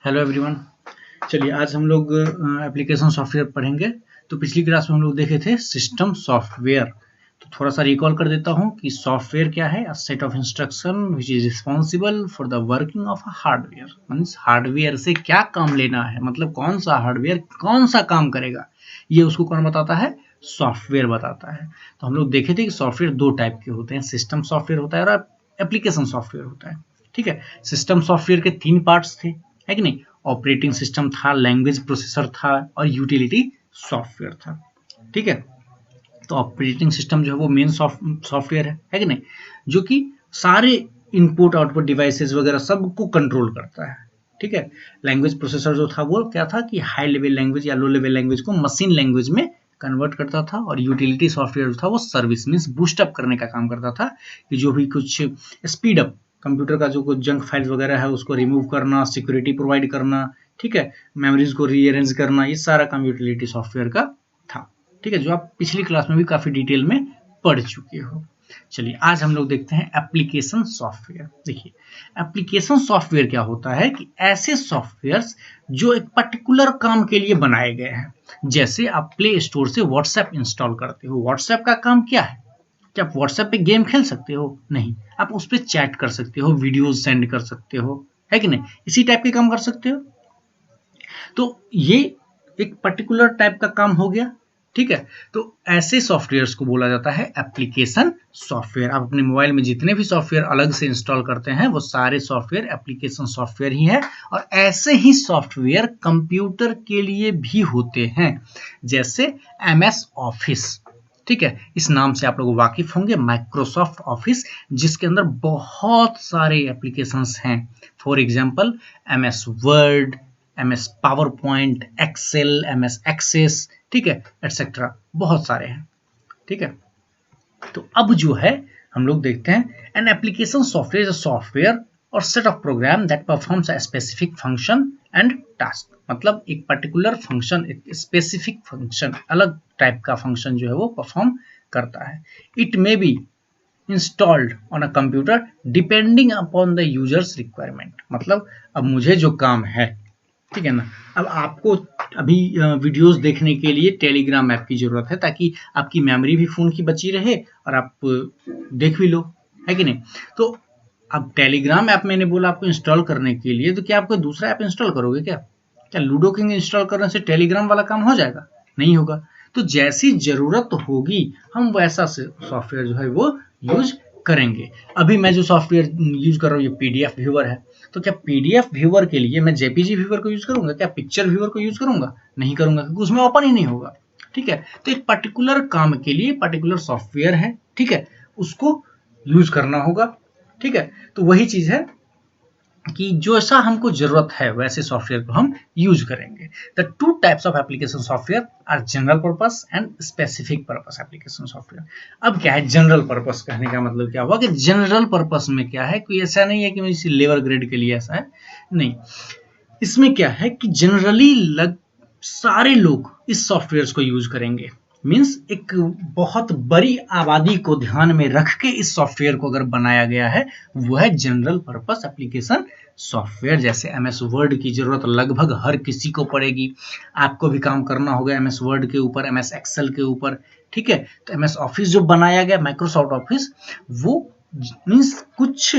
Hello everyone. चलिए आज हम लोग एप्लीकेशन सॉफ्टवेयर पढ़ेंगे। तो पिछली क्लास में हम लोग देखे थे सिस्टम सॉफ्टवेयर। तो थोड़ा सा रिकॉल कर देता हूँ कि सॉफ्टवेयर क्या है। अ set of instruction which is responsible for the working of a hardware. Means hardware से क्या काम लेना है, मतलब कौन सा हार्डवेयर कौन सा काम करेगा, ये उसको कौन बताता है? सॉफ्टवेयर बताता है। तो हम लोग देखे थे कि सॉफ्टवेयर दो टाइप के होते हैं, सिस्टम सॉफ्टवेयर होता है और एप्लीकेशन सॉफ्टवेयर होता है। ठीक है, सिस्टम सॉफ्टवेयर के तीन पार्ट्स थे, है कि नहीं? ऑपरेटिंग सिस्टम था, लैंग्वेज प्रोसेसर था और यूटिलिटी सॉफ्टवेयर था। ठीक है, तो ऑपरेटिंग सिस्टम जो है वो मेन सॉफ्टवेयर है कि नहीं, जो कि सारे इनपुट आउटपुट डिवाइसेस वगैरह सबको कंट्रोल करता है। ठीक है, लैंग्वेज प्रोसेसर जो था वो क्या था कि हाई लेवल लैंग्वेज या लो लेवल लैंग्वेज को मशीन लैंग्वेज में कन्वर्ट करता था। और यूटिलिटी सॉफ्टवेयर जो था वो सर्विस मीन्स बूस्टअप करने का काम करता था, कि जो भी कुछ स्पीड अप कंप्यूटर का जो कुछ जंक फाइल्स वगैरह है उसको रिमूव करना, सिक्योरिटी प्रोवाइड करना, ठीक है, मेमोरीज को रीअरेंज करना, ये सारा काम यूटिलिटी सॉफ्टवेयर का था। ठीक है, जो आप पिछली क्लास में भी काफी डिटेल में पढ़ चुके हो। चलिए आज हम लोग देखते हैं एप्लीकेशन सॉफ्टवेयर। देखिए, एप्लीकेशन सॉफ्टवेयर क्या होता है कि ऐसे सॉफ्टवेयर्स जो एक पर्टिकुलर काम के लिए बनाए गए हैं। जैसे आप प्ले स्टोर से व्हाट्सएप इंस्टॉल करते हो, व्हाट्सएप का काम क्या है? क्या आप व्हाट्सएप पे गेम खेल सकते हो? नहीं, आप उस पर चैट कर सकते हो, वीडियोज सेंड कर सकते हो, है कि नहीं? इसी टाइप के काम कर सकते हो। तो ये एक पर्टिकुलर टाइप का काम हो गया। ठीक है, तो ऐसे सॉफ्टवेयर्स को बोला जाता है एप्लीकेशन सॉफ्टवेयर। आप अपने मोबाइल में जितने भी सॉफ्टवेयर अलग से इंस्टॉल करते हैं वो सारे सॉफ्टवेयर एप्लीकेशन सॉफ्टवेयर ही है। और ऐसे ही सॉफ्टवेयर कंप्यूटर के लिए भी होते हैं, जैसे MS ऑफिस। ठीक है, इस नाम से आप लोग वाकिफ होंगे, माइक्रोसॉफ्ट ऑफिस, जिसके अंदर बहुत सारे एप्लीकेशंस हैं। For example MS Word, MS PowerPoint, Excel, MS Access, ठीक है, एटसेट्रा, बहुत सारे हैं। ठीक है, तो अब जो है हम लोग देखते हैं an application software is a software और set of program that performs a specific function and task. मतलब एक पर्टिकुलर फंक्शन, एक स्पेसिफिक फंक्शन, अलग टाइप का फंक्शन जो है वो परफॉर्म करता है। It may be installed on a computer depending upon the user's requirement. मतलब अब मुझे जो काम है, ठीक है ना, अब आपको अभी वीडियोस देखने के लिए टेलीग्राम ऐप की जरूरत है, ताकि आपकी मेमोरी भी फोन की बची रहे और आप देख भी लो, है कि नहीं? तो अब टेलीग्राम ऐप मैंने बोला आपको इंस्टॉल करने के लिए, तो क्या आप कोई दूसरा ऐप इंस्टॉल करोगे? क्या क्या लूडो किंग इंस्टॉल करने से टेलीग्राम वाला काम हो जाएगा? नहीं होगा। तो जैसी जरूरत होगी हम वैसा सॉफ्टवेयर जो है वो यूज करेंगे। अभी मैं जो सॉफ्टवेयर यूज कर रहा हूँ ये PDF व्यूअर है। तो क्या PDF व्यूअर के लिए मैं JPG व्यूअर को यूज करूंगा? क्या पिक्चर व्यूअर को यूज करूंगा? नहीं करूंगा, क्योंकि उसमें ओपन ही नहीं होगा। ठीक है, तो एक पर्टिकुलर काम के लिए पर्टिकुलर सॉफ्टवेयर है, ठीक है, उसको यूज करना होगा। ठीक है, तो वही चीज है कि जो ऐसा हमको जरूरत है वैसे सॉफ्टवेयर को हम यूज करेंगे। The two types of application software are general purpose and specific purpose application software. अब क्या है जनरल पर्पस? कहने का मतलब क्या हुआ कि जनरल पर्पस में क्या है, कोई ऐसा नहीं है कि इसी लेबर ग्रेड के लिए ऐसा है, नहीं। इसमें क्या है कि जनरली सारे लोग इस सॉफ्टवेयर को यूज करेंगे। मीन्स एक बहुत बड़ी आबादी को ध्यान में रख के इस सॉफ्टवेयर को अगर बनाया गया है वो है जनरल पर्पस एप्लीकेशन सॉफ्टवेयर। जैसे MS वर्ड की जरूरत लगभग हर किसी को पड़ेगी, आपको भी काम करना होगा MS वर्ड के ऊपर, MS एक्सेल के ऊपर। ठीक है, तो MS ऑफिस जो बनाया गया माइक्रोसॉफ्ट ऑफिस, वो मीन्स कुछ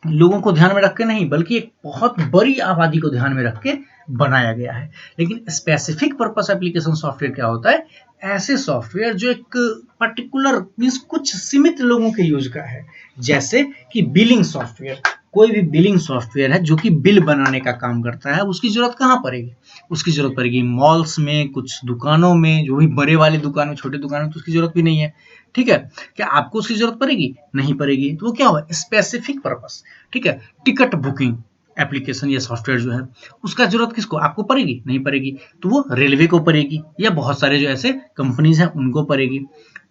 लोगों को ध्यान में रख के नहीं, बल्कि एक बहुत बड़ी आबादी को ध्यान में रख के बनाया गया है। लेकिन स्पेसिफिक पर्पस एप्लीकेशन सॉफ्टवेयर क्या होता है? ऐसे सॉफ्टवेयर जो एक पर्टिकुलर मींस कुछ सीमित लोगों के यूज का है। जैसे कि बिलिंग सॉफ्टवेयर, कोई भी बिलिंग सॉफ्टवेयर है जो कि बिल बनाने का काम करता है, उसकी जरूरत कहाँ पड़ेगी? उसकी जरूरत पड़ेगी मॉल्स में, कुछ दुकानों में, जो भी बड़े वाले दुकान में, छोटे दुकान में तो उसकी जरूरत भी नहीं है। ठीक है, क्या आपको उसकी जरूरत पड़ेगी? नहीं पड़ेगी। तो वो क्या हुआ? Specific purpose. ठीक है, टिकट बुकिंग एप्लीकेशन या सॉफ्टवेयर जो है उसका जरूरत किसको? आपको पड़ेगी? नहीं पड़ेगी। तो वो रेलवे को पड़ेगी या बहुत सारे जो ऐसे कंपनीज हैं उनको पड़ेगी।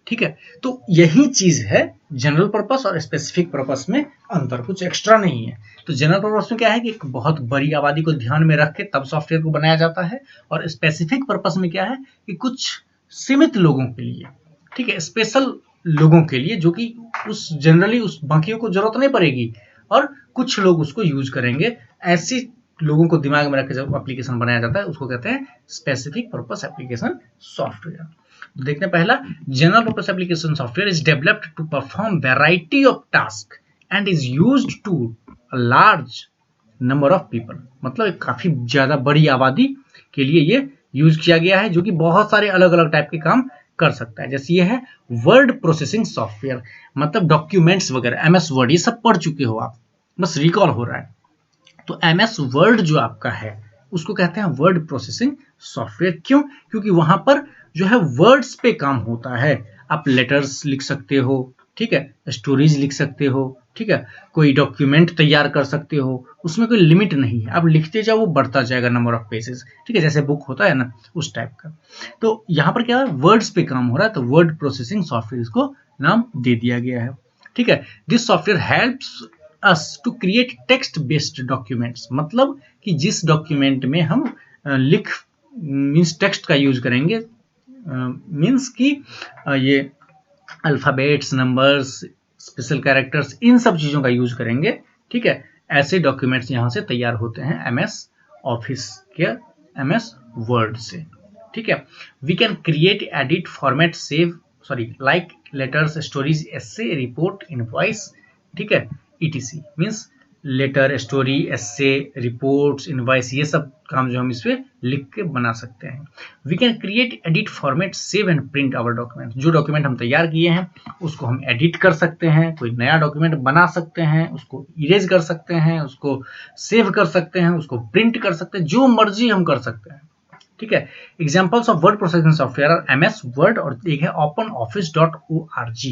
ठीक है, तो यही चीज है जनरल पर्पस और स्पेसिफिक पर्पस में अंतर, कुछ एक्स्ट्रा नहीं है। तो जनरल पर्पस में क्या है कि एक बहुत बड़ी आबादी को ध्यान में रख के तब सॉफ्टवेयर को बनाया जाता है, और स्पेसिफिक पर्पस में क्या है कि कुछ सीमित लोगों के लिए, ठीक है, स्पेशल लोगों के लिए, जो कि उस जनरली उस बाकियों को जरूरत नहीं पड़ेगी और कुछ लोग उसको यूज करेंगे। ऐसी लोगों को दिमाग में रख के जब एप्लीकेशन बनाया जाता है उसको कहते हैं स्पेसिफिक पर्पस एप्लीकेशन सॉफ्टवेयर। देखते हैं पहला, general purpose application software is developed to perform variety of task and is used to a large number of people. मतलब एक काफी ज्यादा बड़ी आबादी के लिए ये यूज किया गया है, जो कि बहुत सारे अलग अलग टाइप के काम कर सकता है। जैसे ये है वर्ड प्रोसेसिंग सॉफ्टवेयर, मतलब डॉक्यूमेंट्स वगैरह, MS वर्ड, ये सब पढ़ चुके हो आप, बस रिकॉल हो रहा है। तो MS वर्ड जो आपका है उसको कहते हैं वर्ड प्रोसेसिंग सॉफ्टवेयर। क्यों? क्योंकि वहां पर जो है वर्ड्स पे काम होता है। आप लेटर्स लिख सकते हो, ठीक है, स्टोरीज लिख सकते हो, ठीक है, कोई डॉक्यूमेंट तैयार कर सकते हो, उसमें कोई लिमिट नहीं है, आप लिखते जाओ वो बढ़ता जाएगा नंबर ऑफ पेजेस, ठीक है, जैसे बुक होता है ना उस टाइप का। तो यहाँ पर क्या है, वर्ड्स पे काम हो रहा है, तो वर्ड प्रोसेसिंग सॉफ्टवेयर इसको नाम दे दिया गया है, ठीक है। This software helps us to create text based documents, मतलब कि जिस डॉक्यूमेंट में हम लिख मीन्स टेक्स्ट का यूज करेंगे, मीन्स कि ये अल्फाबेट्स, नंबर्स, स्पेशल कैरेक्टर्स, इन सब चीजों का यूज करेंगे, ठीक है। ऐसे डॉक्यूमेंट्स यहाँ से तैयार होते हैं MS ऑफिस के MS वर्ड से, ठीक है। We can create, edit, format, save, like letters, stories, essay, report, invoice, ठीक है, ETC means letter, story, essay, reports, invoice, ये सब काम जो हम इसमें लिख के बना सकते हैं। We can create, edit, format, save and print our document. जो डॉक्यूमेंट हम तैयार किए हैं उसको हम एडिट कर सकते हैं, कोई नया डॉक्यूमेंट बना सकते हैं, उसको इरेज कर सकते हैं, उसको सेव कर सकते हैं, उसको प्रिंट कर सकते हैं, जो मर्जी हम कर सकते हैं, ठीक है। Examples of word processing software are MS Word, और एक है OpenOffice.org,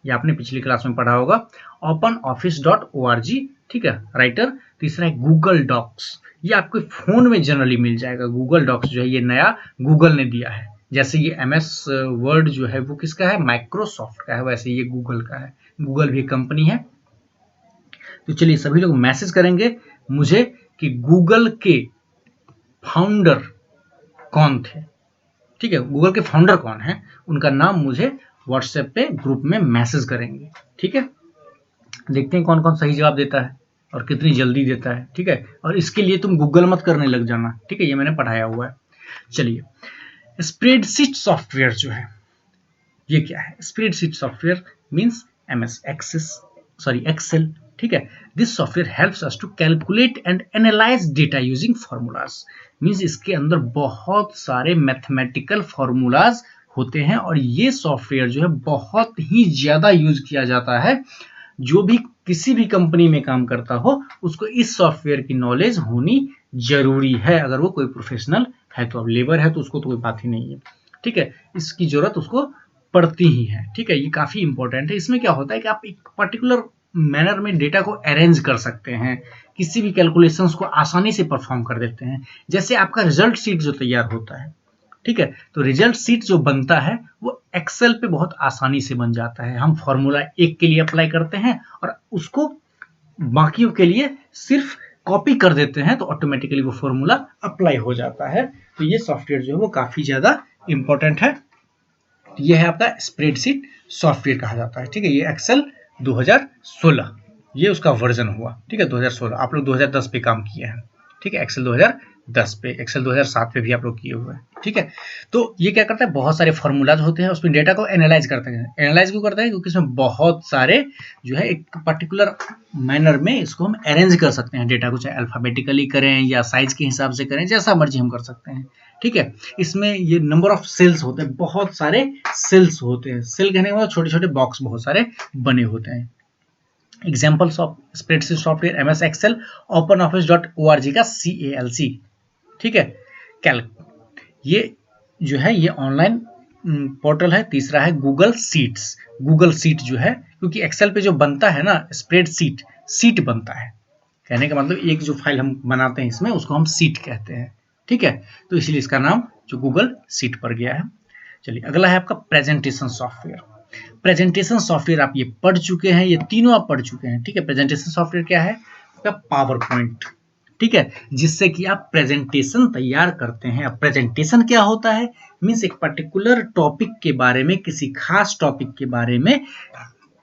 ये आपने पिछली क्लास में पढ़ा होगा, OpenOffice.org, ठीक है, राइटर। तीसरा है गूगल डॉक्स, ये आपके फोन में जनरली मिल जाएगा। गूगल डॉक्स जो है ये नया गूगल ने दिया है, जैसे ये MS वर्ड जो है वो किसका है, माइक्रोसॉफ्ट का है, वैसे ये गूगल का है, गूगल भी कंपनी है। तो चलिए सभी लोग मैसेज करेंगे मुझे कि गूगल के फाउंडर कौन थे, ठीक है, गूगल के फाउंडर कौन है, उनका नाम मुझे व्हाट्सएप पे ग्रुप में मैसेज करेंगे, ठीक है। देखते हैं कौन कौन सही जवाब देता है और कितनी जल्दी देता है, ठीक है। और इसके लिए तुम गूगल मत करने लग जाना, ठीक है, ये मैंने पढ़ाया हुआ है। चलिए, स्प्रेडशीट सॉफ्टवेयर जो है ये क्या है? Spreadsheet software means MS Excel, ठीक है। This software helps us to calculate and analyse data using formulas, means इसके अंदर बहुत सारे मैथमेटिकल फॉर्मूलाज होते हैं, और ये सॉफ्टवेयर जो है बहुत ही ज्यादा यूज किया जाता है। जो भी किसी भी कंपनी में काम करता हो उसको इस सॉफ्टवेयर की नॉलेज होनी जरूरी है, अगर वो कोई प्रोफेशनल है तो। अब लेबर है तो उसको तो कोई बात ही नहीं है, ठीक है, इसकी जरूरत उसको पड़ती ही है, ठीक है। ये काफी इंपॉर्टेंट है। इसमें क्या होता है कि आप एक पर्टिकुलर मैनर में डेटा को अरेंज कर सकते हैं, किसी भी कैलकुलेशंस को आसानी से परफॉर्म कर देते हैं। जैसे आपका रिजल्ट शीट जो तैयार होता है, ठीक है, तो रिजल्ट शीट जो बनता है वो एक्सेल पे बहुत आसानी से बन जाता है। हम फॉर्मूला 1 के लिए अप्लाई करते हैं और उसको बाकियों के लिए सिर्फ कॉपी कर देते हैं, तो ऑटोमेटिकली वो फॉर्मूला अप्लाई हो जाता है। तो ये सॉफ्टवेयर जो है वो काफी ज्यादा इंपॉर्टेंट है। ये है आपका स्प्रेडशीट सॉफ्टवेयर कहा जाता है, ठीक है। ये एक्सेल 2016 ये उसका वर्जन हुआ, ठीक है, 2016। आप लोग 2010 पे काम किए हैं, ठीक है, एक्सेल 2010 पे, एक्सेल 2007 पे भी आप लोग किए हुए हैं, ठीक है। तो ये क्या करता है, बहुत सारे फॉर्मूलाज होते हैं, उसमें डेटा को एनालाइज करते हैं। एनालाइज क्यों करते हैं? क्योंकि इसमें बहुत सारे जो है एक पर्टिकुलर मैनर में इसको हम अरेंज कर सकते हैं डेटा को, चाहे अल्फाबेटिकली करें या साइज के हिसाब से करें, जैसा मर्जी हम कर सकते हैं, ठीक है। इसमें ये नंबर ऑफ सेल्स होते हैं, बहुत सारे सेल्स होते हैं। सेल कहने के बाद छोटे छोटे बॉक्स बहुत सारे बने होते हैं। Examples of spreadsheet software MS Excel, OpenOffice.org का CALC, ठीक है, कैल्क, ये जो है ये ऑनलाइन पोर्टल है। तीसरा है गूगल शीट्स। गूगल शीट जो है, क्योंकि एक्सेल पे जो बनता है ना स्प्रेडशीट, सीट बनता है, कहने का मतलब एक जो फाइल हम बनाते हैं इसमें उसको हम सीट कहते हैं, ठीक है, तो इसलिए इसका नाम जो गूगल शीट पर गया है। चलिए अगला है आपका प्रेजेंटेशन सॉफ्टवेयर। प्रेजेंटेशन सॉफ्टवेयर आप ये पढ़ चुके हैं, ये तीनों आप पढ़ चुके हैं, ठीक है। प्रेजेंटेशन सॉफ्टवेयर क्या है? पावर पॉइंट, ठीक है, जिससे कि आप प्रेजेंटेशन तैयार करते हैं। अब प्रेजेंटेशन क्या होता है? मींस एक पर्टिकुलर टॉपिक के बारे में, किसी खास टॉपिक के बारे में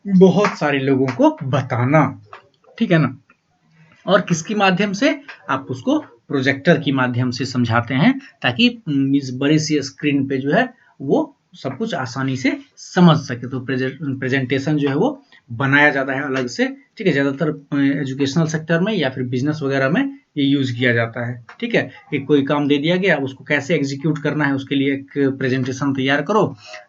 बहुत सारे लोगों को बताना, ठीक है ना। और किसके माध्यम से, आप उसको प्रोजेक्टर के माध्यम से समझाते हैं, ताकि इस बड़ी सी स्क्रीन पे जो है वो सब कुछ आसानी से समझ सके। तो प्रेजेंटेशन जो है वो बनाया जाता है अलग से, ठीक है। ज़्यादातर एजुकेशनल सेक्टर में या फिर बिजनेस वगैरह में ये यूज किया जाता है, ठीक है। एक कोई काम दे दिया गया, उसको कैसे एग्जीक्यूट करना है उसके लिए एक प्रेजेंटेशन तैयार करो,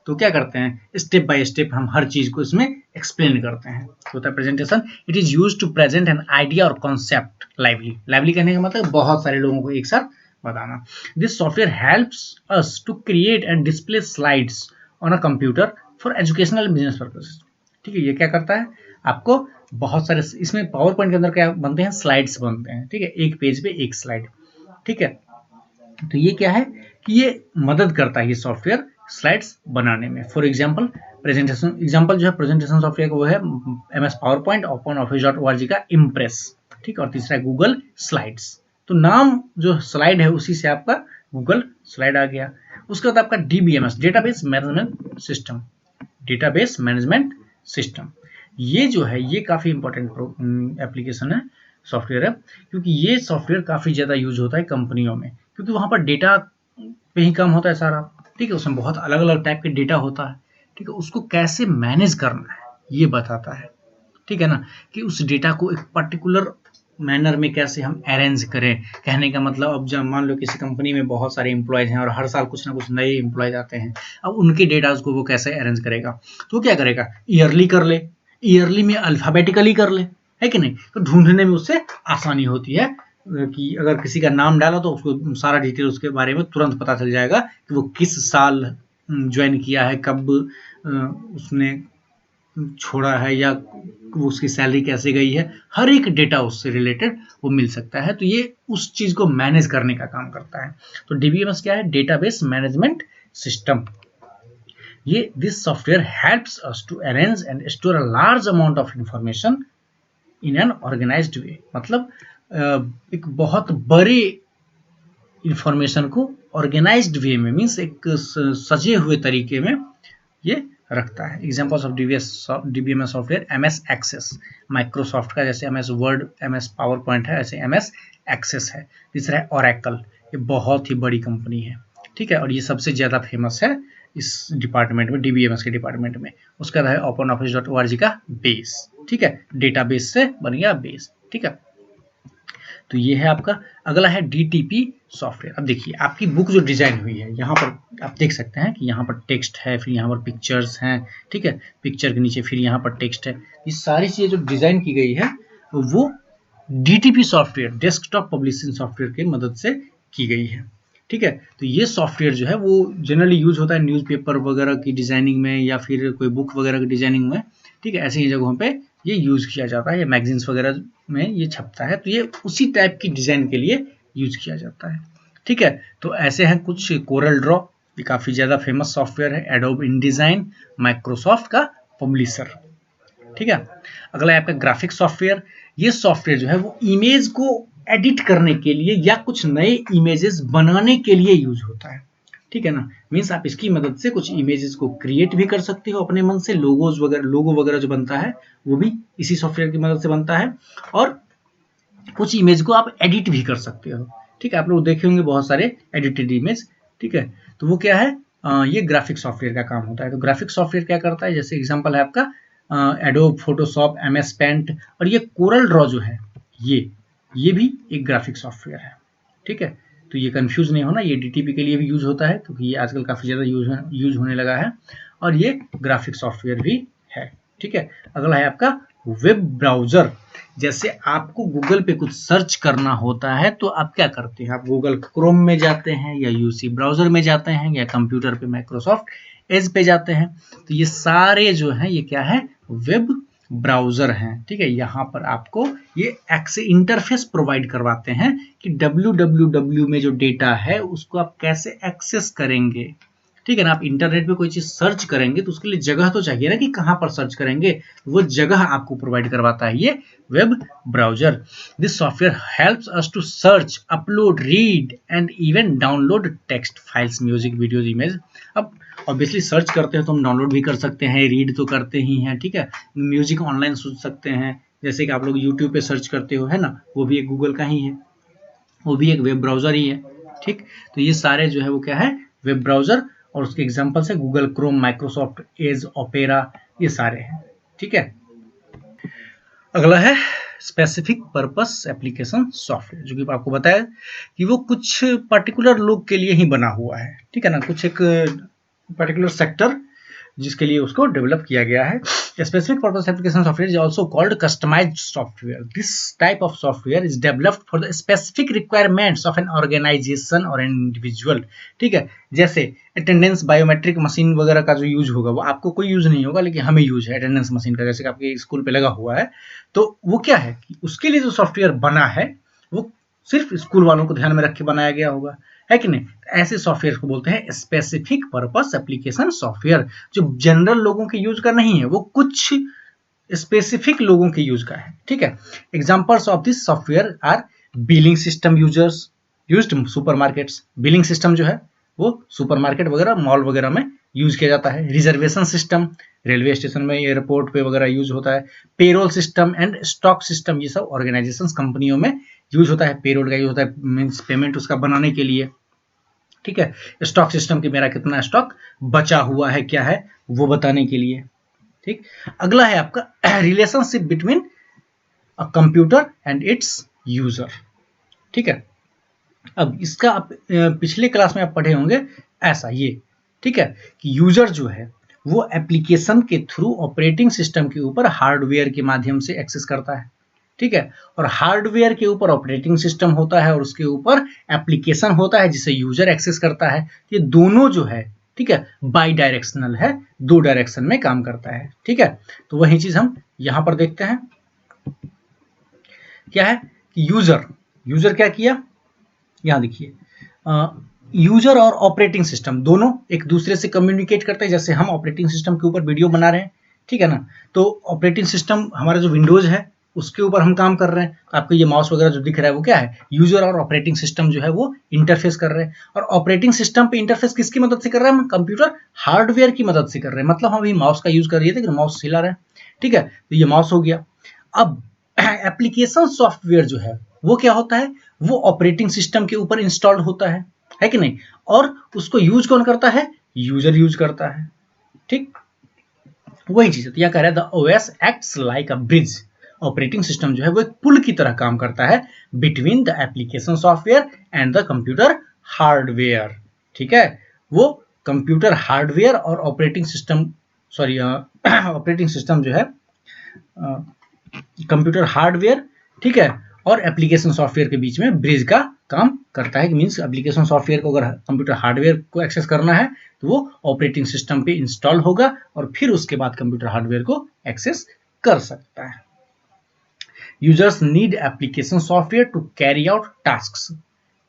तो क्या करते हैं, स्टेप बाय स्टेप हम हर चीज को इसमें एक्सप्लेन करते हैं। तो होता है presentation. It is use to present an idea और कॉन्सेप्ट लाइवली। लाइवली कहने का मतलब बहुत सारे लोगों को एक साथ बताना। This software helps us to create and display slides on a computer for educational business purposes, ठीक है। ये क्या करता है, आपको बहुत सारे, इसमें पावर पॉइंट के अंदर क्या बनते हैं, स्लाइड्स बनते हैं, ठीक है। एक पेज पे एक स्लाइड, ठीक है। तो ये क्या है कि ये मदद करता है ये सॉफ्टवेयर स्लाइड्स बनाने में। फॉर एग्जांपल प्रेजेंटेशन, एग्जांपल जो है प्रेजेंटेशन सॉफ्टवेयर का वो है MS पावर पॉइंट, openoffice.org का इम्प्रेस, ठीक है। और तीसरा है गूगल स्लाइड्स। तो नाम जो स्लाइड है उसी से आपका गूगल स्लाइड आ गया। उसके बाद आपका DBMS, database management system, database management system. ये जो है ये काफ़ी इंपॉर्टेंट एप्लीकेशन है, सॉफ्टवेयर है, क्योंकि ये सॉफ्टवेयर काफ़ी ज़्यादा यूज होता है कंपनियों में, क्योंकि वहाँ पर डेटा पे ही काम होता है सारा, ठीक है। उसमें बहुत अलग अलग टाइप के डेटा होता है, ठीक है। उसको कैसे मैनेज करना है ये बताता है, ठीक है ना, कि उस डेटा को एक पर्टिकुलर मैनर में कैसे हम अरेंज करें। कहने का मतलब, अब जब मान लो किसी कंपनी में बहुत सारे एम्प्लॉयज हैं और हर साल कुछ ना कुछ नए एम्प्लॉयज आते हैं, अब उनके डेटा को वो कैसे अरेंज करेगा, तो क्या करेगा, ईयरली कर ले, ईयरली में अल्फाबेटिकली कर ले, है कि नहीं। तो ढूंढने में उससे आसानी होती है कि अगर किसी का नाम डाला तो उसको सारा डिटेल उसके बारे में तुरंत पता चल जाएगा कि वो किस साल ज्वाइन किया है, कब उसने छोड़ा है, या उसकी सैलरी कैसे गई है, हर एक डेटा उससे रिलेटेड वो मिल सकता है। तो ये उस चीज को मैनेज करने का काम करता है। तो DBMS क्या है, डेटाबेस मैनेजमेंट सिस्टम। ये this software helps us to arrange and store a large amount of information in an organised way. मतलब एक बहुत बड़े इंफॉर्मेशन को ऑर्गेनाइज्ड वे में, मीन्स एक सजे हुए तरीके में ये रखता है। Examples of DBMS software, MS Access, Microsoft का जैसे MS Word, MS PowerPoint है, ऐसे MS एक्सेस है। तीसरा है ओरेकल, ये बहुत ही बड़ी कंपनी है, ठीक है, और ये सबसे ज़्यादा फेमस है इस डिपार्टमेंट में, DBMS के डिपार्टमेंट में। उसका है openoffice.org का बेस, ठीक है, डेटाबेस से बन गया बेस, ठीक है। तो ये है आपका। अगला है DTP सॉफ्टवेयर। अब देखिए आपकी बुक जो डिजाइन हुई है, यहाँ पर आप देख सकते हैं कि यहाँ पर टेक्स्ट है, फिर यहाँ पर पिक्चर्स हैं, ठीक है, पिक्चर के नीचे फिर यहाँ पर टेक्स्ट है। ये सारी चीजें जो डिजाइन की गई है वो DTP software, desktop publishing software की मदद से की गई है, ठीक है। तो ये सॉफ्टवेयर जो है वो जनरली यूज होता है न्यूज़पेपर वगैरह की डिजाइनिंग में, या फिर कोई बुक वगैरह की डिजाइनिंग में, ठीक है। ऐसे ही जगहों पे ये यूज किया जाता है, या मैगजीन्स वगैरह में ये छपता है, तो ये उसी टाइप की डिजाइन के लिए यूज किया जाता है, ठीक है। तो ऐसे हैं कुछ। कोरल ड्रॉ, ये काफी ज्यादा फेमस सॉफ्टवेयर है। एडोब InDesign, माइक्रोसॉफ्ट का पब्लिशर, ठीक है। अगला है आपका ग्राफिक सॉफ्टवेयर। ये सॉफ्टवेयर जो है वो इमेज को एडिट करने के लिए या कुछ नए इमेजेस बनाने के लिए यूज होता है, ठीक है ना। मीन्स आप इसकी मदद से कुछ इमेजेस को क्रिएट भी कर सकते हो अपने मन से। लोगोज वगैरह, लोगो वगैरह जो बनता है वो भी इसी सॉफ्टवेयर की मदद से बनता है, और कुछ इमेज को आप एडिट भी कर सकते हो, ठीक है। आप लोग देखे होंगे बहुत सारे एडिटेड इमेज, ठीक है। तो वो क्या है, ये ग्राफिक सॉफ्टवेयर का काम होता है। तो ग्राफिक सॉफ्टवेयर क्या करता है, जैसे एग्जांपल है आपका एडोब फोटोशॉप, MS पेंट, और ये कोरल ड्रॉ जो है ये भी एक ग्राफिक सॉफ्टवेयर है, ठीक है। तो ये कंफ्यूज नहीं होना, ये DTP के लिए भी यूज होता है, क्योंकि ये आजकल काफी ज्यादा यूज होने लगा है, और ये ग्राफिक सॉफ्टवेयर भी है, ठीक है। अगला है आपका वेब ब्राउजर। जैसे आपको गूगल पे कुछ सर्च करना होता है तो आप क्या करते हैं, आप गूगल क्रोम में जाते हैं, या UC ब्राउजर में जाते हैं, या कंप्यूटर पे माइक्रोसॉफ्ट एज पे जाते हैं। तो ये सारे जो हैं ये क्या है, वेब ब्राउजर हैं, ठीक है। यहाँ पर आपको ये इंटरफेस प्रोवाइड करवाते हैं कि www में जो डेटा है उसको आप कैसे एक्सेस करेंगे, ठीक है ना। आप इंटरनेट पे कोई चीज सर्च करेंगे तो उसके लिए जगह तो चाहिए ना कि कहाँ पर सर्च करेंगे, वो जगह आपको प्रोवाइड करवाता है ये web browser. This software helps us to search, upload, read and even download text files, music, videos, image. अब ऑब्वियसली सर्च करते हैं तो हम डाउनलोड भी कर सकते हैं, रीड तो करते ही हैं, ठीक है। म्यूजिक ऑनलाइन सुन सकते हैं, जैसे कि आप लोग यूट्यूब पे सर्च करते हो, है ना, वो भी एक गूगल का ही है, वो भी एक वेब ब्राउजर ही है। ठीक, तो ये सारे जो है वो क्या है, वेब ब्राउजर, और उसके एग्जांपल्स है Google Chrome, Microsoft Edge, opera, ये सारे हैं। ठीक है, अगला है स्पेसिफिक पर्पस एप्लीकेशन सॉफ्टवेयर, जो कि आपको बताया कि वो कुछ पर्टिकुलर लोग के लिए ही बना हुआ है। ठीक है ना, कुछ एक पर्टिकुलर सेक्टर जिसके लिए उसको डेवलप किया गया है। Specific purpose application software is also called customised software. This type of software is developed for the specific requirements of an organisation और एन इंडिविजुअल। ठीक है, जैसे अटेंडेंस बायोमेट्रिक मशीन वगैरह का जो यूज होगा वो आपको कोई यूज नहीं होगा, लेकिन हमें यूज है अटेंडेंस मशीन का, जैसे कि आपके स्कूल पे लगा हुआ है। तो वो क्या है कि उसके लिए जो सॉफ्टवेयर बना है वो सिर्फ स्कूल वालों को ध्यान में रख के बनाया गया होगा, है कि नहीं। ऐसे सॉफ्टवेयर को बोलते हैं स्पेसिफिक पर्पस एप्लीकेशन सॉफ्टवेयर, जो जनरल लोगों के यूज का नहीं है, वो कुछ स्पेसिफिक लोगों के यूज का है। ठीक है, examples of this software are billing system users used supermarkets. Billing system जो है वो सुपरमार्केट वगैरह, मॉल वगैरह में यूज किया जाता है। रिजर्वेशन सिस्टम, रेलवे स्टेशन में, एयरपोर्ट पे वगैरह यूज होता है। Payroll system and stock system, ये सब ऑर्गेनाइजेशंस, कंपनियों में यूज होता है। पेरोल का यूज होता है मींस पेमेंट उसका बनाने के लिए। ठीक है, स्टॉक सिस्टम की मेरा कितना स्टॉक बचा हुआ है, क्या है, वो बताने के लिए। ठीक, अगला है आपका relationship between a computer and it's user. ठीक है, अब इसका आप पिछले क्लास में आप पढ़े होंगे ऐसा ये। ठीक है, कि यूजर जो है वो एप्लीकेशन के थ्रू ऑपरेटिंग सिस्टम के ऊपर हार्डवेयर के माध्यम से एक्सेस करता है। ठीक है, और हार्डवेयर के ऊपर ऑपरेटिंग सिस्टम होता है और उसके ऊपर एप्लीकेशन होता है जिसे यूजर एक्सेस करता है। ये दोनों जो है, ठीक है, बाई डायरेक्शनल है, दो डायरेक्शन में काम करता है। ठीक है, तो वही चीज हम यहां पर देखते हैं। क्या है कि यूजर क्या किया, यहां देखिए, यूजर और ऑपरेटिंग सिस्टम दोनों एक दूसरे से कम्युनिकेट करते हैं। जैसे हम ऑपरेटिंग सिस्टम के ऊपर वीडियो बना रहे हैं, ठीक है ना, तो ऑपरेटिंग सिस्टम हमारा जो विंडोज है उसके ऊपर हम काम कर रहे हैं। तो आपको ये माउस वगैरह जो दिख रहा है वो क्या है, यूजर और ऑपरेटिंग सिस्टम जो है वो इंटरफेस कर रहे हैं। और ऑपरेटिंग सिस्टम पे इंटरफेस किसकी मदद से कर रहे हैं, हम कंप्यूटर हार्डवेयर की मदद से कर रहे हैं। मतलब हम अभी माउस का यूज कर रहे थे, माउस हिला रहे हैं। ठीक है, तो ये माउस हो गया। अब एप्लीकेशन सॉफ्टवेयर जो है वो क्या होता है, वो ऑपरेटिंग सिस्टम के ऊपर इंस्टॉल्ड होता है कि नहीं, और उसको यूज कौन करता है, यूजर यूज करता है। ठीक, वही चीज है, कह रहा है the OS acts like a bridge. Operating system जो है वो एक पुल की तरह काम करता है between the application software and the computer hardware. ठीक है, वो कंप्यूटर हार्डवेयर और operating system, sorry operating system जो है कंप्यूटर हार्डवेयर, ठीक है, और एप्लीकेशन सॉफ्टवेयर के बीच में ब्रिज का काम करता है। मींस एप्लीकेशन सॉफ्टवेयर को अगर कंप्यूटर हार्डवेयर को एक्सेस करना है तो वो ऑपरेटिंग सिस्टम पे इंस्टॉल होगा और फिर उसके बाद कंप्यूटर हार्डवेयर को एक्सेस कर सकता है। Users need application software to carry out tasks.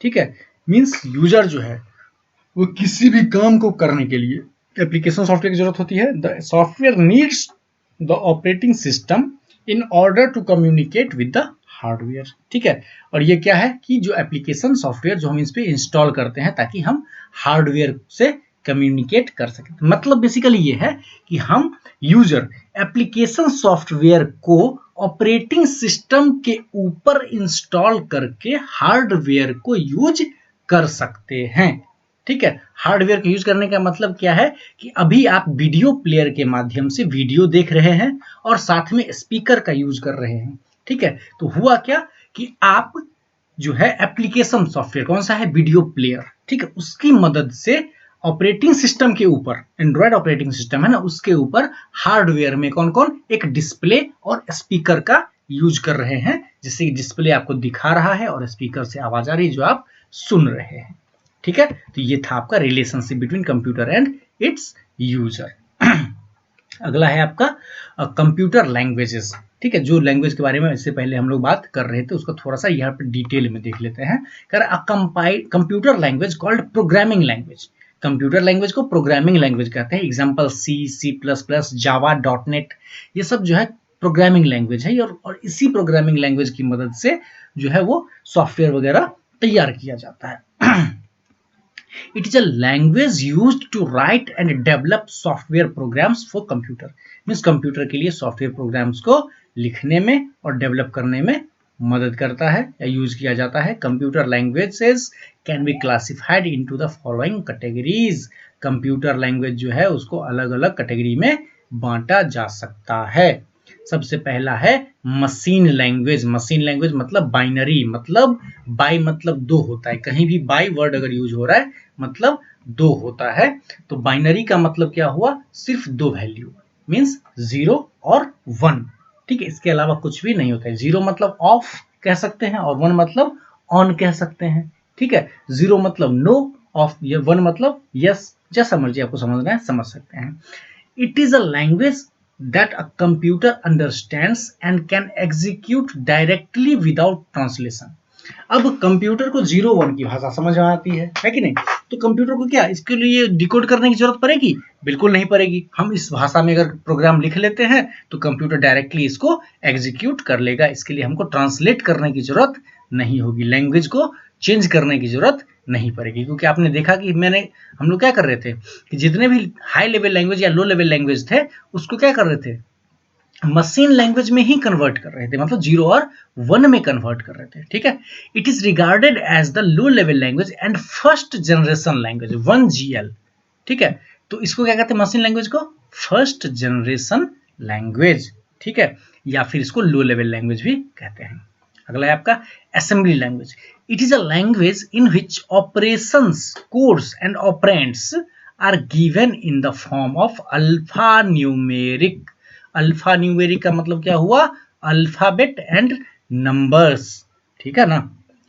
ठीक है, मींस यूजर जो है वो किसी भी काम को करने के लिए एप्लीकेशन सॉफ्टवेयर की जरूरत होती है। The software needs the operating system in order to communicate with the hardware. ठीक है, और ये क्या है कि जो एप्लीकेशन सॉफ्टवेयर जो हम इस पे इंस्टॉल करते हैं ताकि हम हार्डवेयर से कम्युनिकेट कर सकें। मतलब बेसिकली ये है कि हम यूजर एप्लीकेशन सॉफ्टवेयर को ऑपरेटिंग सिस्टम के ऊपर इंस्टॉल करके हार्डवेयर को यूज कर सकते हैं। ठीक है, हार्डवेयर को यूज करने का मतलब क्या है कि अभी आप वीडियो प्लेयर के माध्यम से वीडियो देख रहे हैं और साथ में स्पीकर का यूज कर रहे हैं। ठीक है, तो हुआ क्या कि आप जो है एप्लीकेशन सॉफ्टवेयर कौन सा है, वीडियो प्लेयर, ठीक है, उसकी मदद से ऑपरेटिंग सिस्टम के ऊपर, एंड्रॉयड ऑपरेटिंग सिस्टम है ना, उसके ऊपर हार्डवेयर में कौन कौन, एक डिस्प्ले और स्पीकर का यूज कर रहे हैं, जिससे डिस्प्ले आपको दिखा रहा है और स्पीकर से आवाज आ रही है जो आप सुन रहे हैं। ठीक है, तो ये था आपका relationship between computer and it's user. अगला है आपका कंप्यूटर लैंग्वेजेस। ठीक है, जो लैंग्वेज के बारे में इससे पहले हम लोग बात कर रहे थे उसको थोड़ा सा यहाँ पर डिटेल में देख लेते हैं। Computer language called programming language. Computer language को प्रोग्रामिंग लैंग्वेज कहते हैं। एग्जांपल C++, जावा, .NET, ये सब जो है प्रोग्रामिंग लैंग्वेज है और इसी प्रोग्रामिंग लैंग्वेज की मदद से जो है वो सॉफ्टवेयर वगैरह तैयार किया जाता है। It is a language used to write and develop software programs for computer. Means computer के लिए सॉफ्टवेयर प्रोग्राम्स को लिखने में और डेवलप करने में मदद करता है या यूज किया जाता है। Computer languages can be classified into the following categories. Computer language जो है उसको अलग अलग कैटेगरी में बांटा जा सकता है। सबसे पहला है मशीन लैंग्वेज। मशीन लैंग्वेज मतलब बाइनरी, मतलब बाई मतलब दो होता है, कहीं भी बाई वर्ड अगर यूज हो रहा है मतलब दो होता है। तो बाइनरी का मतलब क्या हुआ, सिर्फ दो वैल्यू, मींस 0 और 1, ठीक है, इसके अलावा कुछ भी नहीं होता है। 0 मतलब ऑफ कह सकते हैं और 1 मतलब ऑन कह सकते हैं, ठीक है। 0 मतलब नो, ऑफ, 1 मतलब यस, जैसा मर्जी आपको समझना है समझ सकते हैं। It is a language that a computer understands and can execute directly without translation। अब कंप्यूटर को 0-1 की भाषा समझ में आती है कि नहीं, तो कंप्यूटर को क्या इसके लिए डिकोड करने की जरूरत पड़ेगी? बिल्कुल नहीं पड़ेगी। हम इस भाषा में अगर प्रोग्राम लिख लेते हैं तो कंप्यूटर डायरेक्टली इसको एग्जीक्यूट कर लेगा। इसके लिए हमको ट्रांसलेट करने की जरूरत नहीं होगी, लैंग्वेज को चेंज करने की जरूरत नहीं पड़ेगी। क्योंकि आपने देखा कि हम लोग क्या कर रहे थे कि जितने भी हाई लेवल लैंग्वेज या लो लेवल लैंग्वेज थे उसको क्या कर रहे थे, मशीन लैंग्वेज में ही कन्वर्ट कर रहे थे, मतलब 0 और 1 में कन्वर्ट कर रहे थे, ठीक है। It is regarded as the low level language and first generation language 1GL, ठीक है। तो इसको क्या कहते हैं, मशीन लैंग्वेज को फर्स्ट जनरेशन लैंग्वेज, ठीक है, या फिर इसको लो लेवल लैंग्वेज भी कहते हैं। अगला है आपका assembly language. It is a language in which operations, codes and operands are given in the form of alphanumeric. Alphanumeric का मतलब क्या हुआ, अल्फाबेट एंड नंबर्स, ठीक है ना।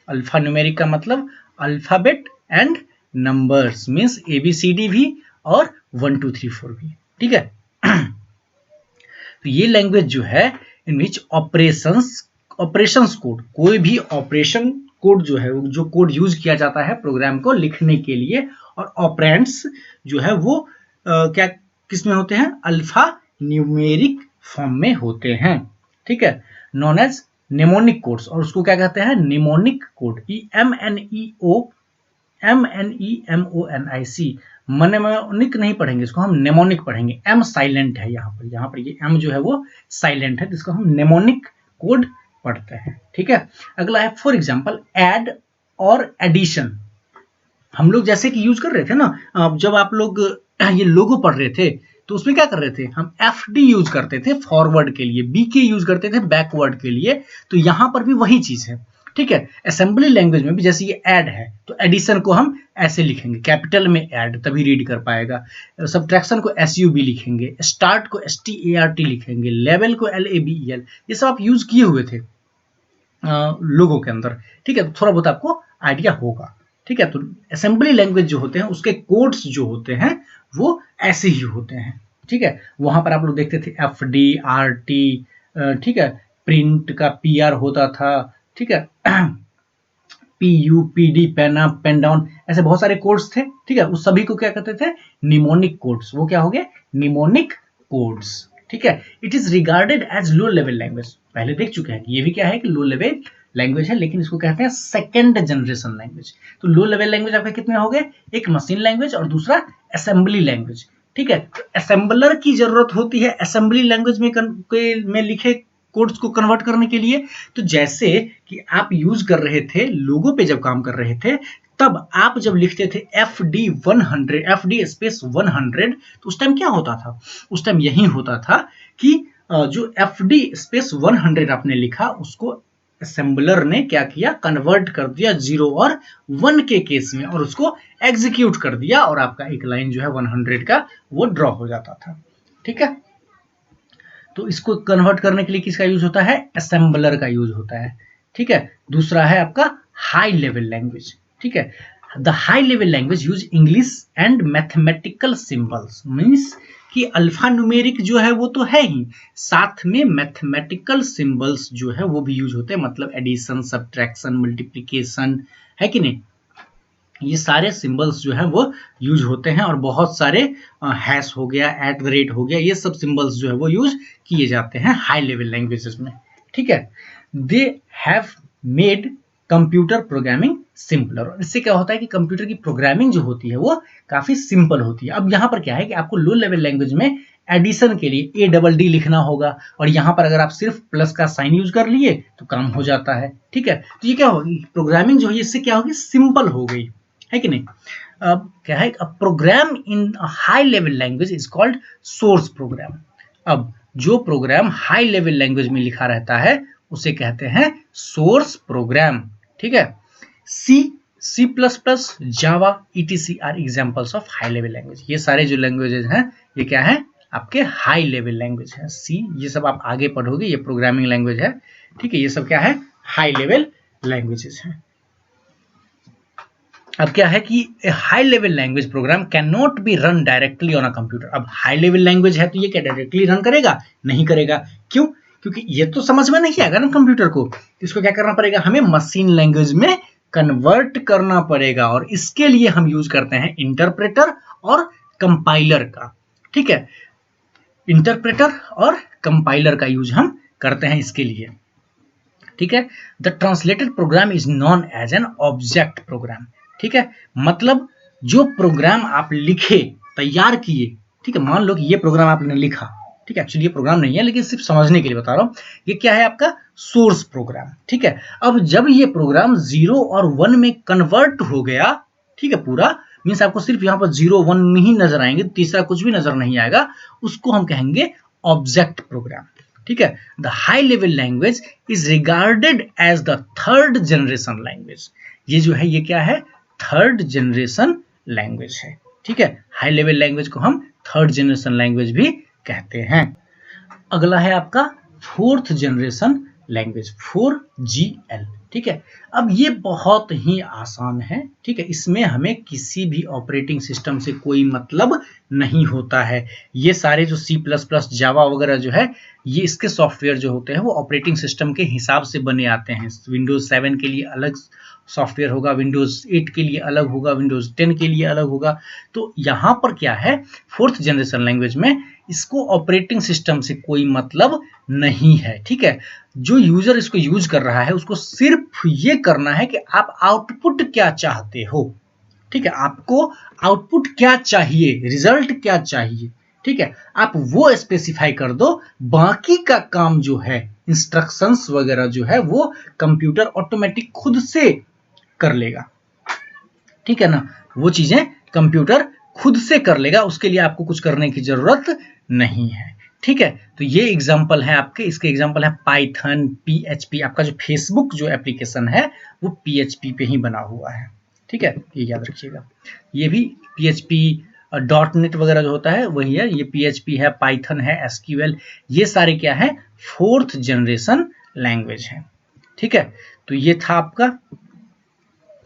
अल्फा न्यूमेरिक का मतलब alphabet and numbers, means ABCD भी और 1 2 3 4 भी, ठीक है। तो ये लैंग्वेज जो है इन विच ऑपरेशंस कोड, कोई भी ऑपरेशन कोड जो है, जो कोड यूज किया जाता है प्रोग्राम को लिखने के लिए, और ऑपरेंड्स जो है वो क्या किस में होते हैं, अल्फा न्यूमेरिक फॉर्म में होते हैं, ठीक है, नॉन एज निमोनिक कोड्स। और उसको क्या कहते हैं, निमोनिक कोड, MEMONIC। मनेमोनिक नहीं पढ़ेंगे इसको, हम नेमोनिक पढ़ेंगे। एम साइलेंट है यहाँ पर ये एम जो है वो साइलेंट है, जिसको हम नेमोनिक कोड पढ़ते हैं, ठीक है। अगला है फॉर एग्जांपल ऐड और एडिशन। हम लोग जैसे कि यूज कर रहे थे ना, जब आप लोग ये लोगो पढ़ रहे थे तो उसमें क्या कर रहे थे, हम FD यूज करते थे फॉरवर्ड के लिए, BK यूज करते थे बैकवर्ड के लिए। तो यहां पर भी वही चीज है, ठीक है। असेंबली लैंग्वेज में भी जैसे ये ऐड है तो एडिशन को हम ऐसे लिखेंगे, कैपिटल में ऐड, तभी रीड कर पाएगा। सब्ट्रैक्शन को SUB लिखेंगे, स्टार्ट को START लिखेंगे, लेवल को LABEL। ये सब आप यूज किए हुए थे लोगों के अंदर, ठीक है, तो थोड़ा बहुत आपको आइडिया होगा, ठीक है। तो असेंबली लैंग्वेज जो होते हैं उसके कोड्स जो होते हैं वो ऐसे ही होते हैं, ठीक है। वहां पर आप लोग देखते थे FD RT, ठीक है, प्रिंट का PR होता था, ठीक है, PU PD pen up pen down, ऐसे बहुत सारे कोड्स थे, ठीक है। उस सभी को क्या कहते थे, निमोनिक कोड्स। वो क्या हो गए, निमोनिक कोड्स, ठीक है। It is regarded as low level language, पहले देख चुके हैं, ये भी क्या है कि लो लेवल लैंग्वेज है, लेकिन इसको कहते हैं सेकंड जनरेशन लैंग्वेज। तो लो लेवल लैंग्वेज आपके कितने हो गए, एक मशीन लैंग्वेज और दूसरा असेंबली लैंग्वेज, ठीक है। तो असेंबलर की जरूरत होती है असेंबली लैंग्वेज में लिखे कोड्स को कन्वर्ट करने के लिए। तो जैसे कि आप यूज कर रहे थे लोगो पे, जब काम कर रहे थे तब आप जब लिखते थे FD स्पेस 100, तो उस टाइम क्या होता था, उस टाइम यही होता था कि जो FD स्पेस 100 आपने लिखा उसको असेंबलर ने क्या किया, कन्वर्ट कर दिया 0 और 1 के केस में, और उसको एग्जीक्यूट कर दिया, और आपका एक लाइन जो है 100 का वो ड्रॉ हो जाता था, ठीक है। तो इसको कन्वर्ट करने के लिए किसका यूज होता है, असेंबलर का यूज होता है, ठीक है। दूसरा है आपका हाई लेवल लैंग्वेज, ठीक है। The high level language use English and mathematical symbols, means कि अल्फा न्यूमेरिक जो है वो तो है ही, साथ में मैथमेटिकल सिंबल्स जो है वो भी यूज होते हैं, मतलब एडिशन, सब्ट्रैक्शन, मल्टीप्लिकेशन, है कि नहीं, ये सारे सिंबल्स जो है वो यूज होते हैं। और बहुत सारे हैश हो गया, @ हो गया, ये सब सिंबल्स जो है वो यूज किए जाते हैं हाई लेवल लैंग्वेजेस में, ठीक है। They have made computer programming simpler. और इससे क्या होता है कि कंप्यूटर की प्रोग्रामिंग जो होती है वो काफी सिंपल होती है। अब यहाँ पर क्या है कि आपको लो लेवल लैंग्वेज में एडिशन के लिए ADD लिखना होगा, और यहाँ पर अगर आप सिर्फ प्लस का साइन यूज कर लिए तो काम हो जाता है। ठीक है, तो ये क्या होगी, प्रोग्रामिंग जो है इससे क्या होगी, सिंपल हो गई है कि नहीं। अब क्या है, a program in high level language is called source program. अब जो प्रोग्राम हाई लेवल लैंग्वेज में लिखा रहता है उसे कहते हैं सोर्स प्रोग्राम। ठीक है, C++, Java, etc are examples of high level language. ये सारे जो लैंग्वेजेस हैं ये क्या है, आपके हाई लेवल लैंग्वेज है। सी, ये सब आप आगे पढ़ोगे, ये प्रोग्रामिंग लैंग्वेज है। ठीक है, ये सब क्या है, हाई लेवल लैंग्वेजेस हैं। अब क्या है कि high level language program can not be run directly on a computer. अब हाई लेवल लैंग्वेज है तो ये क्या डायरेक्टली रन करेगा, नहीं करेगा। क्यों, क्योंकि ये तो समझ में नहीं आएगा ना कंप्यूटर को, इसको क्या करना पड़ेगा, हमें मशीन लैंग्वेज में कन्वर्ट करना पड़ेगा, और इसके लिए हम यूज करते हैं इंटरप्रेटर और कंपाइलर का। ठीक है, इंटरप्रेटर और कंपाइलर का यूज हम करते हैं इसके लिए। ठीक है, the translated program is known as an object program. ठीक है, मतलब जो प्रोग्राम आप लिखे, तैयार किए, ठीक है, मान लो कि ये प्रोग्राम आपने लिखा, ठीक है, एक्चुअली ये प्रोग्राम नहीं है लेकिन सिर्फ समझने के लिए बता रहा हूं, ये क्या है आपका सोर्स प्रोग्राम। ठीक है, अब जब ये प्रोग्राम 0 और 1 में कन्वर्ट हो गया, ठीक है, पूरा मीन्स आपको सिर्फ यहाँ पर 0 1 में ही नजर आएंगे, तीसरा कुछ भी नजर नहीं आएगा, उसको हम कहेंगे ऑब्जेक्ट प्रोग्राम। ठीक है, the high level language is regarded as the third generation language. ये जो है ये क्या है, थर्ड जनरेशन लैंग्वेज है। ठीक है, हाई लेवल लैंग्वेज को हम थर्ड जनरेशन लैंग्वेज भी कहते हैं। अगला है आपका फोर्थ जनरेशन लैंग्वेज, 4GL। ठीक है, अब ये बहुत ही आसान है। ठीक है, इसमें हमें किसी भी ऑपरेटिंग सिस्टम से कोई मतलब नहीं होता है। ये सारे जो C++, जावा वगैरह जो है, ये इसके सॉफ्टवेयर जो होते हैं वो ऑपरेटिंग सिस्टम के हिसाब से बने आते हैं। विंडोज 7 के लिए अलग सॉफ्टवेयर होगा, विंडोज 8 के लिए अलग होगा, विंडोज 10 के लिए अलग होगा। तो यहाँ पर क्या है, फोर्थ जनरेशन लैंग्वेज में इसको ऑपरेटिंग सिस्टम से कोई मतलब नहीं है। ठीक है, जो यूजर इसको यूज कर रहा है उसको सिर्फ ये करना है कि आप आउटपुट क्या चाहते हो। ठीक है, आपको आउटपुट क्या चाहिए, रिजल्ट क्या चाहिए, ठीक है, आप वो स्पेसिफाई कर दो, बाकी का काम जो है इंस्ट्रक्शंस वगैरह जो है वो कंप्यूटर ऑटोमेटिक खुद से कर लेगा। ठीक है ना, वो चीजें कंप्यूटर खुद से कर लेगा, उसके लिए आपको कुछ करने की जरूरत नहीं है। ठीक है, तो ये एग्जांपल है आपके, इसके एग्जांपल है पाइथन, PHP। आपका जो फेसबुक जो एप्लीकेशन है वो PHP पे ही बना हुआ है। ठीक है, ये याद रखिएगा, ये भी PHP .NET वगैरह जो होता है वही है, ये PHP है, पाइथन है, SQL, ये सारे क्या है, फोर्थ जनरेशन लैंग्वेज है। ठीक है, तो ये था आपका।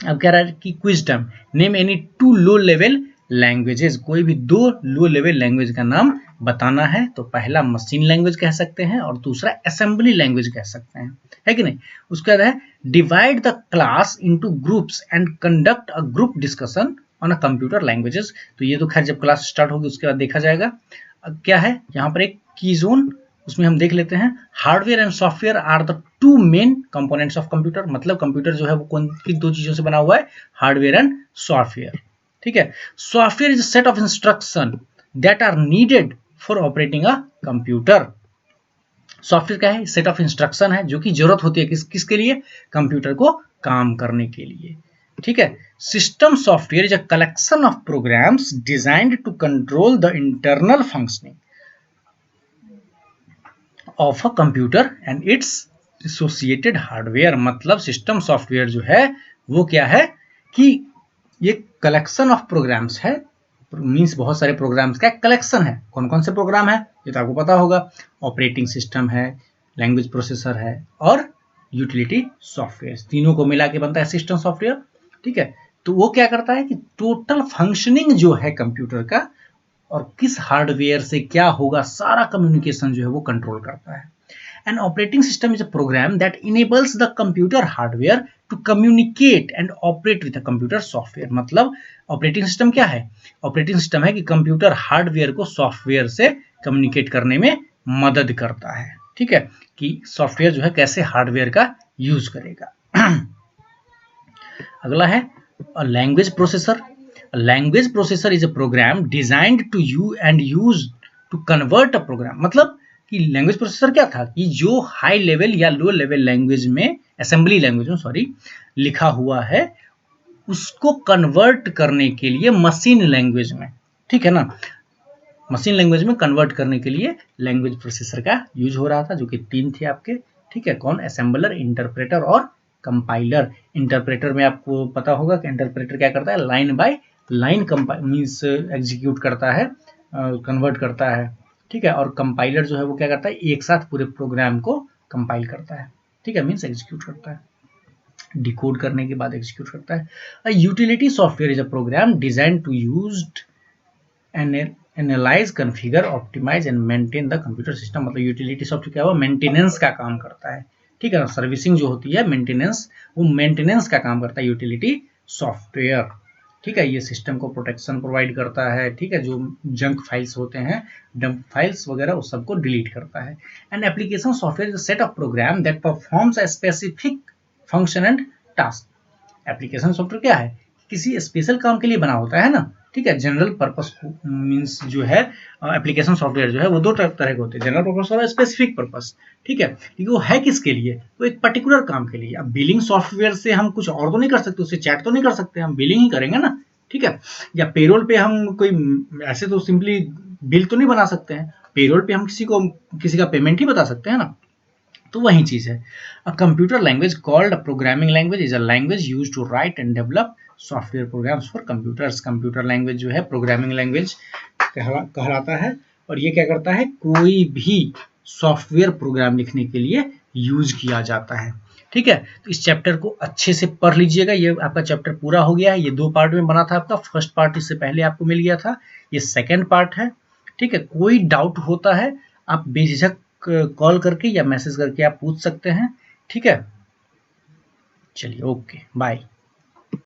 अब कह रहा है कि quiz term, name any 2 low level languages. कोई भी 2 लो लेवल लैंग्वेज का नाम बताना है, तो पहला मशीन लैंग्वेज कह सकते हैं और दूसरा असेंबली लैंग्वेज कह सकते हैं, है कि नहीं। उसके बाद है divide the class into groups and conduct a group discussion on a computer languages. तो ये तो खैर जब क्लास स्टार्ट होगी उसके बाद देखा जाएगा। अब क्या है यहाँ पर एक की जोन, उसमें हम देख लेते हैं, hardware and software are the 2 main components of computer. मतलब कंप्यूटर जो है वो कौन किन 2 चीजों से बना हुआ है, हार्डवेयर एंड सॉफ्टवेयर। ठीक है, software is a set of instruction that are needed for operating a computer. Software क्या है, सेट ऑफ इंस्ट्रक्शन है जो कि जरूरत होती है किसके लिए, कंप्यूटर को काम करने के लिए। ठीक है, system software is a collection of programs designed to control the internal functioning of a computer and its associated hardware. मतलब सिस्टम सॉफ्टवेयर जो है वो क्या है कि ये कलेक्शन ऑफ प्रोग्राम्स है, मीन्स बहुत सारे प्रोग्राम्स का कलेक्शन है। कौन कौन से प्रोग्राम है ये तो आपको पता होगा, ऑपरेटिंग सिस्टम है, लैंग्वेज प्रोसेसर है और यूटिलिटी सॉफ्टवेयर, तीनों को मिला के बनता है सिस्टम सॉफ्टवेयर। ठीक है, तो वो क्या करता है कि टोटल फंक्शनिंग जो है कंप्यूटर का और किस हार्डवेयर से क्या होगा, सारा कम्युनिकेशन जो है वो कंट्रोल करता है। An operating system is a program that enables the computer hardware to communicate and operate with the computer software। मतलब ऑपरेटिंग सिस्टम क्या है, ऑपरेटिंग सिस्टम है कि कंप्यूटर हार्डवेयर को सॉफ्टवेयर से कम्युनिकेट करने में मदद करता है। ठीक है, कि सॉफ्टवेयर जो है कैसे हार्डवेयर का यूज करेगा। अगला है language processor. Language processor is a program designed to use to convert a program, मतलब कि लैंग्वेज प्रोसेसर क्या था कि जो हाई लेवल या लो लेवल लैंग्वेज में, असेंबली लैंग्वेज में सॉरी, लिखा हुआ है उसको कन्वर्ट करने के लिए मशीन लैंग्वेज में, ठीक है ना, मशीन लैंग्वेज में कन्वर्ट करने के लिए लैंग्वेज प्रोसेसर का यूज हो रहा था, जो कि 3 थे आपके, ठीक है, कौन, असेंबलर, इंटरप्रेटर और कंपाइलर। इंटरप्रेटर में आपको पता होगा कि इंटरप्रेटर क्या करता है, line by line means execute करता है, कन्वर्ट करता है, ठीक है, और कंपाइलर जो है वो क्या करता है, एक साथ पूरे प्रोग्राम को कंपाइल करता है, ठीक है, मीन्स एग्जीक्यूट करता है, डिकोड करने के बाद एग्जीक्यूट करता है। A utility software is a program design to used analyse, configure, optimise and maintain the computer system. मतलब यूटिलिटी सॉफ्टवेयर क्या हुआ, मेंटेनेंस का काम करता है, ठीक है ना, सर्विसिंग जो होती है मेंटेनेंस, वो मेंटेनेंस का काम करता है यूटिलिटी सॉफ्टवेयर, ठीक है, ये सिस्टम को प्रोटेक्शन प्रोवाइड करता है, ठीक है, जो जंक फाइल्स होते हैं, डंप फाइल्स वगैरह, उस सबको डिलीट करता है। And application software is a set of program that performs a specific function and task. Application software क्या है, किसी स्पेशल काम के लिए बना होता है ना, ठीक है, जनरल पर्पस मीन्स जो है एप्लीकेशन सॉफ्टवेयर जो है वो दो तरह के होते हैं, जनरल पर्पस और स्पेसिफिक पर्पस, ठीक है, क्योंकि वो है किसके लिए, वो एक पर्टिकुलर काम के लिए। अब बिलिंग सॉफ्टवेयर से हम कुछ और तो नहीं कर सकते, उससे चैट तो नहीं कर सकते, हम बिलिंग ही करेंगे ना, ठीक है, या पेरोल पे हम कोई ऐसे तो सिंपली बिल तो नहीं बना सकते हैं, पेरोल पे हम किसी का पेमेंट ही बता सकते हैं ना, तो वही चीज है। A computer language called a programming language is a language used to write and develop software programs for computers. Computer language जो है प्रोग्रामिंग लैंग्वेज कहलाता है, और ये क्या करता है, कोई भी सॉफ्टवेयर प्रोग्राम लिखने के लिए यूज किया जाता है, ठीक है। तो इस चैप्टर को अच्छे से पढ़ लीजिएगा, ये आपका चैप्टर पूरा हो गया है, ये 2 पार्ट में बना था आपका, फर्स्ट पार्ट इससे पहले आपको मिल गया था, ये सेकेंड पार्ट है, ठीक है। कोई डाउट होता है आप बेझिझक कॉल करके या मैसेज करके आप पूछ सकते हैं, ठीक है। चलिए, ओके, बाय।